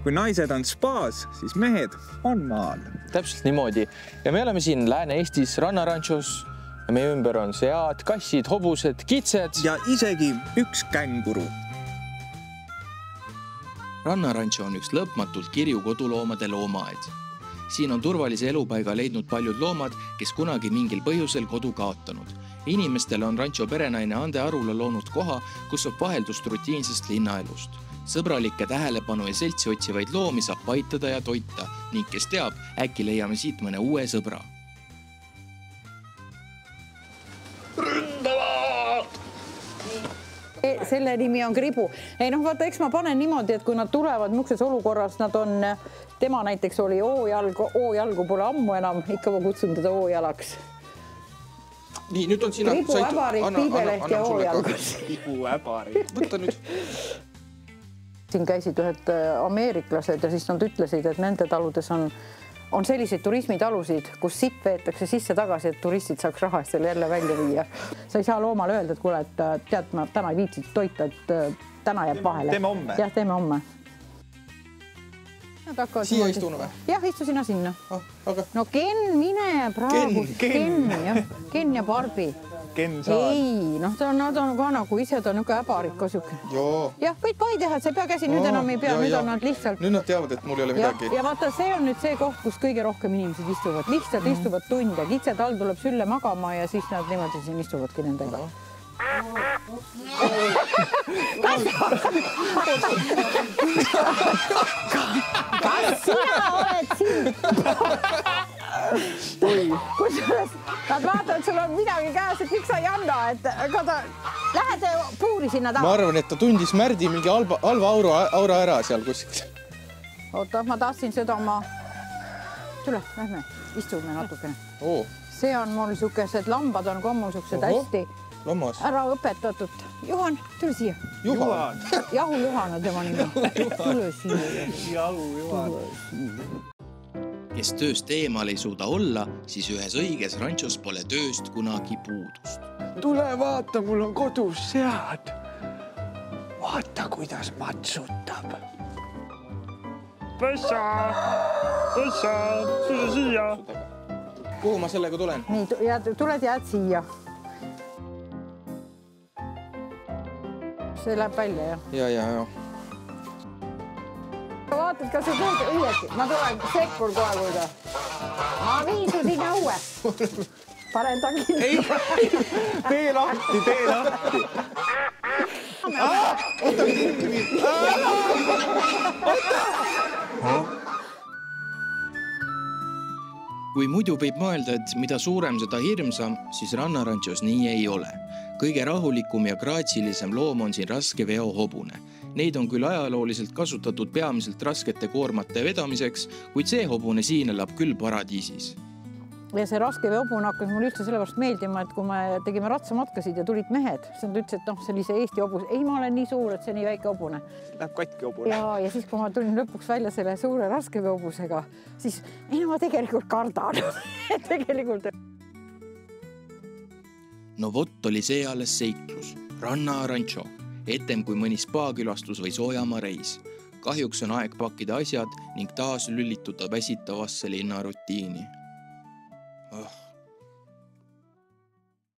Kui naised on spaas, siis mehed on maal. Täpselt niimoodi. Ja me oleme siin Lääne-Eestis Rannaranchos ja meie ümber on sead, kassid, hobused, kitsed. Ja isegi üks känguru. Rannarancho on üks lõpmatult kirju koduloomade loomaaed. Siin on turvalise elupaiga leidnud paljud loomad, kes kunagi mingil põhjusel kodu kaotanud. Inimestele on rancho perenaine Ande Arula loonud koha, kus saab vaheldust rutiinsest linnaelust. Sõbralikke tähelepanu ja seltsi otsivaid loomi saab paitada ja toita ning kes teab, äkki leiame siit mõne uue sõbra. Selle nimi on Kribu. Ei vaata, eks ma panen niimoodi, et kui nad tulevad niisuguses olukorras, nad on, tema näiteks oli oojalgu pole ammu enam, ikka ma kutsun teda oojalaks. Nii, nüüd on sina... Kribu, äbarik, piibeleht ja oojalgus. Kribu, äbarik. Võtta nüüd. Siin käisid ühed ameeriklased ja siis nad ütlesid, et nende taludes on selliseid turismitalusid, kus sitt veetakse sisse tagasi, et turistid saaks raha eest selle jälle välja viia. Sa ei saa loomale öelda, et kuule, et tead, ma täna ei viitsid toita, et täna jääb vahele. Teeme homme. Jah, teeme homme. Siia istuna või? Jah, istu sina sinna. Aga... No Ken, mine praegu. Ken ja Barbi. Ken saad. Ei, nad on ka nagu ise, ta on niuke äbarik ka siuke. Jah, võid pai teha, et sa ei pea käsi, nüüd enam ei pea, nüüd on nad lihtsalt. Nüüd nad teavad, et mul ei ole midagi. Ja vaata, see on nüüd see koht, kus kõige rohkem inimesed istuvad. Lihtsalt istuvad tunde. Kitsed all tuleb sülle magama ja siis nad niimoodi siin istuvadki nendega. Kas sina oled siin? Kusjuures nad vaatavad, et sul on midagi käes, et miks sa ei anna, et lähed puuri sinna taha. Ma arvan, et ta tundis Märdi mingi halva aura ära seal kuskil. Oota, ma tahtsin seda oma... Tule, lähme, istume natukene. See on mul siukesed lambad on ka mul siuksed hästi ära õpetatud. Juhan, tule siia. Juhan? Jahu Juhan on tema nimi. Tule siia. Jahu Juhan. Kes tööst eemal ei suuda olla, siis ühes õiges ranchos pole tööst kunagi puudust. Tule vaata, mul on kodus sead. Vaata, kuidas matsutab. Pessa, tule siia. Kuhu ma sellega tulen? Nii, tuled jääd siia. See läheb välja, jah? Ja. Vaatad, kas sa teed õieti. Ma tulen sekkur kohe kuida. Ma viisu sinna õue. Panen ta kinni. Ei, tee lahti. Oota kinni. Kui muidu võib mõelda, et mida suurem, seda hirmsam, siis Rannaranchos nii ei ole. Kõige rahulikum ja graatsilisem loom on siin raskeveo hobune. Neid on küll ajalooliselt kasutatud peamiselt raskete koormate vedamiseks, kuid see hobune siin elab küll paradiisis. Ja see raskeveo hobune hakkas mul üldse sellepärast meeldima, et kui me tegime ratsamatkasid ja tulid mehed, siis nad ütlesid, et sellise Eesti hobus, ei, ma olen nii suur, et see nii väike hobune. Läheb katki hobune. Ja siis, kui ma tulin lõpuks välja selle suure raskeveo hobusega, siis ei, ma tegelikult kardan. Tegelikult. No vot oli see alles seiklus. Rannarancho. Etem kui mõni spaakülastus või soojamaa reis. Kahjuks on aeg pakkida asjad ning taas lüllituda väsitavasse linnarutiini.